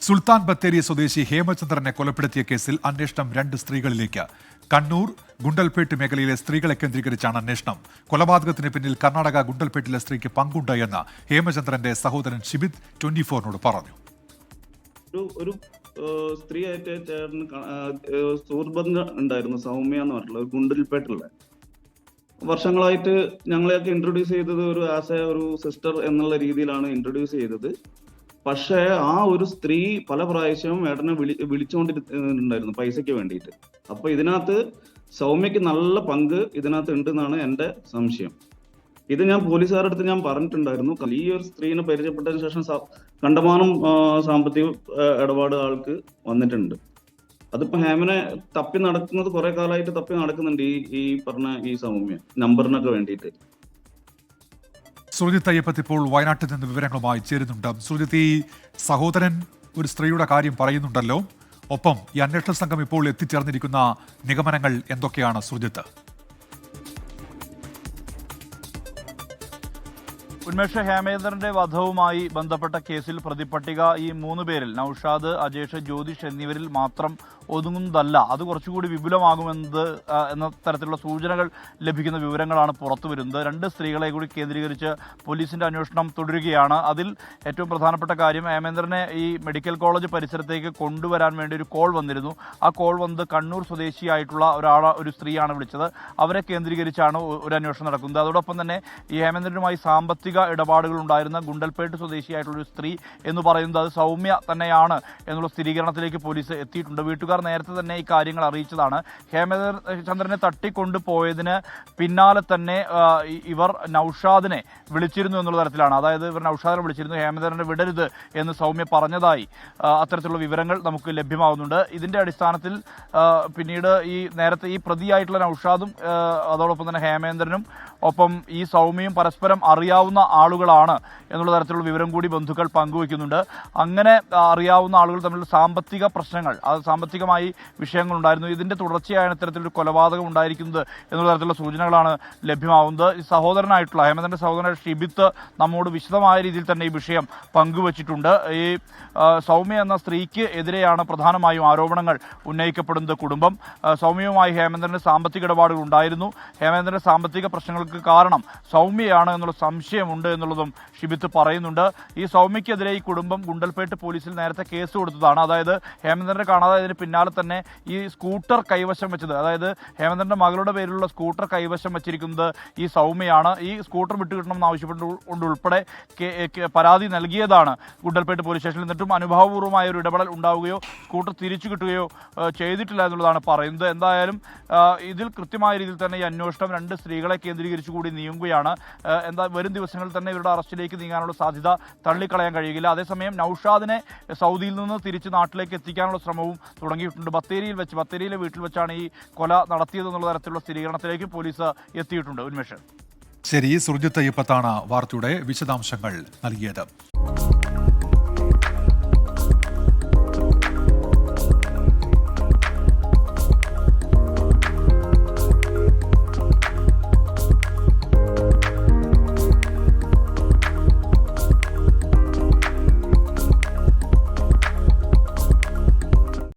സുൽത്താൻ ബത്തേരി സ്വദേശി ഹേമചന്ദ്രനെ കൊലപ്പെടുത്തിയ കേസിൽ അന്വേഷണം 2 സ്ത്രീകളിലേക്ക്. കണ്ണൂർ ഗുണ്ടൽപേട്ട് മേഖലയിലെ സ്ത്രീകളെ കേന്ദ്രീകരിച്ചാണ് അന്വേഷണം. കൊലപാതകത്തിന് പിന്നിൽ കർണാടക ഗുണ്ടൽപേട്ടിലെ സ്ത്രീക്ക് പങ്കുണ്ട് എന്ന് ഹേമചന്ദ്രന്റെ സഹോദരൻ ഷിബിത് 24നോട് പറഞ്ഞു. ഒരു സ്ത്രീയായിട്ട് ചേട്ടന് സുഹൃബന്ധം ഉണ്ടായിരുന്നു, സൗമ്യ എന്ന് പറഞ്ഞിട്ടുള്ള ഗുണ്ടൽപേട്ടുള്ള. വർഷങ്ങളായിട്ട് ഞങ്ങളെയൊക്കെ ഇൻട്രൊഡ്യൂസ് ചെയ്തത് ഒരു സിസ്റ്റർ എന്നുള്ള രീതിയിലാണ് ഇൻട്രൊഡ്യൂസ് ചെയ്തത്. പക്ഷേ ആ ഒരു സ്ത്രീ പല പ്രാവശ്യവും ഏട്ടനെ വിളിച്ചുകൊണ്ടിരുന്നുണ്ടായിരുന്നു പൈസയ്ക്ക് വേണ്ടിയിട്ട്. അപ്പൊ ഇതിനകത്ത് സൗമ്യക്ക് നല്ല പങ്ക് ഇതിനകത്ത് ഉണ്ടെന്നാണ് എന്റെ സംശയം. ഇത് ഞാൻ പോലീസുകാരുടെ അടുത്ത് ഞാൻ പറഞ്ഞിട്ടുണ്ടായിരുന്നു. ഈ ഒരു സ്ത്രീനെ പരിചയപ്പെട്ടതിന് ശേഷം കണ്ടമാനം സാമ്പത്തിക ഇടപാട് ആൾക്ക് വന്നിട്ടുണ്ട്. അതിപ്പോ ഹേമനെ തപ്പി നടക്കുന്നത് കുറെ കാലമായിട്ട് തപ്പി നടക്കുന്നുണ്ട് ഈ പറഞ്ഞ ഈ സൗമ്യ നമ്പറിനൊക്കെ വേണ്ടിയിട്ട്. സുജിത് അയ്യപ്പത്ത് ഇപ്പോൾ വയനാട്ടിൽ നിന്ന് വിവരങ്ങളുമായി ചേരുന്നുണ്ട്. സുജിത്, ഈ സഹോദരൻ ഒരു സ്ത്രീയുടെ കാര്യം പറയുന്നുണ്ടല്ലോ, ഒപ്പം ഈ അന്വേഷണ സംഘം ഇപ്പോൾ എത്തിച്ചേർന്നിരിക്കുന്ന നിഗമനങ്ങൾ എന്തൊക്കെയാണ് സുജിത്ത്? ഉന്മേഷ, ഹേമേന്ദ്രന്റെ വധവുമായി ബന്ധപ്പെട്ട കേസിൽ പ്രതിപട്ടിക ഈ 3 പേരിൽ നൌഷാദ്, അജേഷ്, ജ്യോതിഷ് എന്നിവരിൽ മാത്രം ഒതുങ്ങുന്നതല്ല. അത് കുറച്ചുകൂടി എന്ന തരത്തിലുള്ള സൂചനകൾ ലഭിക്കുന്ന വിവരങ്ങളാണ് പുറത്തു വരുന്നത്. 2 സ്ത്രീകളെ കൂടി കേന്ദ്രീകരിച്ച് പോലീസിന്റെ അന്വേഷണം തുടരുകയാണ്. അതിൽ ഏറ്റവും പ്രധാനപ്പെട്ട കാര്യം, ഹേമേന്ദ്രനെ ഈ മെഡിക്കൽ കോളേജ് പരിസരത്തേക്ക് കൊണ്ടുവരാൻ വേണ്ടി ഒരു കോൾ വന്നിരുന്നു. ആ കോൾ വന്നത് കണ്ണൂർ സ്വദേശിയായിട്ടുള്ള ഒരു സ്ത്രീയാണ് വിളിച്ചത്. അവരെ കേന്ദ്രീകരിച്ചാണ് ഒരു അന്വേഷണം നടക്കുന്നത്. അതോടൊപ്പം തന്നെ ഈ ഹേമേന്ദ്രനുമായി സാമ്പത്തിക ഇടപാടുകൾ ഉണ്ടായിരുന്ന ഗുണ്ടൽപേട്ട് സ്വദേശിയായിട്ടുള്ള ഒരു സ്ത്രീ എന്ന് പറയുന്നത് അത് സൗമ്യ തന്നെയാണ് എന്നുള്ള സ്ഥിരീകരണത്തിലേക്ക് പോലീസ് എത്തിയിട്ടുണ്ട്. വീട്ടുകാർ നേരത്തെ തന്നെ ഈ കാര്യങ്ങൾ അറിയിച്ചതാണ്. ഹേമചന്ദ്രനെ തട്ടിക്കൊണ്ടുപോയതിന് പിന്നാലെ തന്നെ ഇവർ നൌഷാദിനെ വിളിച്ചിരുന്നു എന്നുള്ള തരത്തിലാണ്. അതായത് ഇവർ നൌഷാദിനെ വിളിച്ചിരുന്നു, ഹേമചന്ദ്രനെ വിടരുത് എന്ന് സൗമ്യ പറഞ്ഞതായി അത്തരത്തിലുള്ള വിവരങ്ങൾ നമുക്ക് ലഭ്യമാകുന്നുണ്ട്. ഇതിന്റെ അടിസ്ഥാനത്തിൽ പിന്നീട് ഈ നേരത്തെ ഈ പ്രതിയായിട്ടുള്ള നൌഷാദും അതോടൊപ്പം തന്നെ ഹേമേന്ദ്രനും ഒപ്പം ഈ സൗമ്യയും പരസ്പരം അറിയാവുന്ന ആളുകളാണ് എന്നുള്ള തരത്തിലുള്ള വിവരം കൂടി ബന്ധുക്കൾ പങ്കുവയ്ക്കുന്നുണ്ട്. അങ്ങനെ അറിയാവുന്ന ആളുകൾ തമ്മിലുള്ള സാമ്പത്തിക പ്രശ്നങ്ങൾ, അത് സാമ്പത്തികമായി വിഷയങ്ങളുണ്ടായിരുന്നു. ഇതിന്റെ തുടർച്ചയായാണ് ഇത്തരത്തിലൊരു കൊലപാതകം ഉണ്ടായിരിക്കുന്നത് എന്നുള്ള തരത്തിലുള്ള സൂചനകളാണ് ലഭ്യമാവുന്നത്. ഈ സഹോദരനായിട്ടുള്ള ഹേമേന്ദ്രന്റെ സഹോദരൻ ഷിബിത്ത് നമ്മോട് വിശദമായ രീതിയിൽ തന്നെ ഈ വിഷയം പങ്കുവച്ചിട്ടുണ്ട്. ഈ സൗമ്യ എന്ന സ്ത്രീക്ക് എതിരെയാണ് പ്രധാനമായും ആരോപണങ്ങൾ ഉന്നയിക്കപ്പെടുന്നത്. കുടുംബം സൗമ്യയുമായി ഹേമേന്ദ്രന് സാമ്പത്തിക ഇടപാടുകൾ ഉണ്ടായിരുന്നു. ഹേമേന്ദ്രന്റെ സാമ്പത്തിക പ്രശ്നങ്ങൾക്ക് കാരണം സൗമ്യയാണ് എന്നുള്ള സംശയമുണ്ട് എന്നുള്ളതും ഷിബിത്ത് പറയുന്നുണ്ട്. ഈ സൗമ്യക്കെതിരെ ഈ കുടുംബം ഗുണ്ടൽപേട്ട് പോലീസിൽ നേരത്തെ കേസ് കൊടുത്തതാണ്. അതായത് ഹേമേന്ദ്രനെ കാണാതായതിന് പിന്നാലെ തന്നെ ഈ സ്കൂട്ടർ കൈവശം വെച്ചത്, അതായത് ഹേമേന്ദ്രന്റെ മകളുടെ പേരിലുള്ള സ്കൂട്ടർ കൈവശം വെച്ചിരിക്കുന്നത് ഈ സൗമ്യയാണ്. ഈ സ്കൂട്ടർ വിട്ടുകിട്ടണമെന്ന് ആവശ്യപ്പെട്ടുകൊണ്ട് ഉൾപ്പെടെ പരാതി നൽകിയതാണ് ഗുണ്ടൽപേട്ട് പോലീസ് സ്റ്റേഷനിൽ. എന്നിട്ടും അനുഭാവപൂർവ്വമായ ഒരു ഇടപെടൽ ഉണ്ടാവുകയോ സ്കൂട്ടർ തിരിച്ചു കിട്ടുകയോ ചെയ്തിട്ടില്ല എന്നുള്ളതാണ് പറയുന്നത്. എന്തായാലും ഇതിൽ കൃത്യമായ രീതിയിൽ തന്നെ ഈ അന്വേഷണം 2 സ്ത്രീകളെ കേന്ദ്രീകരിച്ചുകൂടി നീങ്ങുകയാണ്. വരും ദിവസങ്ങളിൽ തന്നെ ഇവരുടെ അറസ്റ്റിലേക്ക് നീങ്ങാനുള്ള സാധ്യത തള്ളിക്കളയാൻ കഴിയില്ല. അതേസമയം നൌഷാദിനെ സൗദിയിൽ നിന്ന് തിരിച്ച് നാട്ടിലേക്ക് എത്തിക്കാനുള്ള ശ്രമവും തുടങ്ങിയിട്ടുണ്ട്. ബത്തേരിയിലെ വീട്ടിൽ വെച്ചാണ് ഈ കൊല നടത്തിയതെന്നുള്ള തരത്തിലുള്ള സ്ഥിരീകരണത്തിലേക്ക് പോലീസ് എത്തിയിട്ടുണ്ട്. ഉന്മേഷ്, ശരി, സുജിത്ത് അയ്യപ്പത്താണ് വാർത്തയുടെ വിശദാംശങ്ങൾ നൽകിയത്.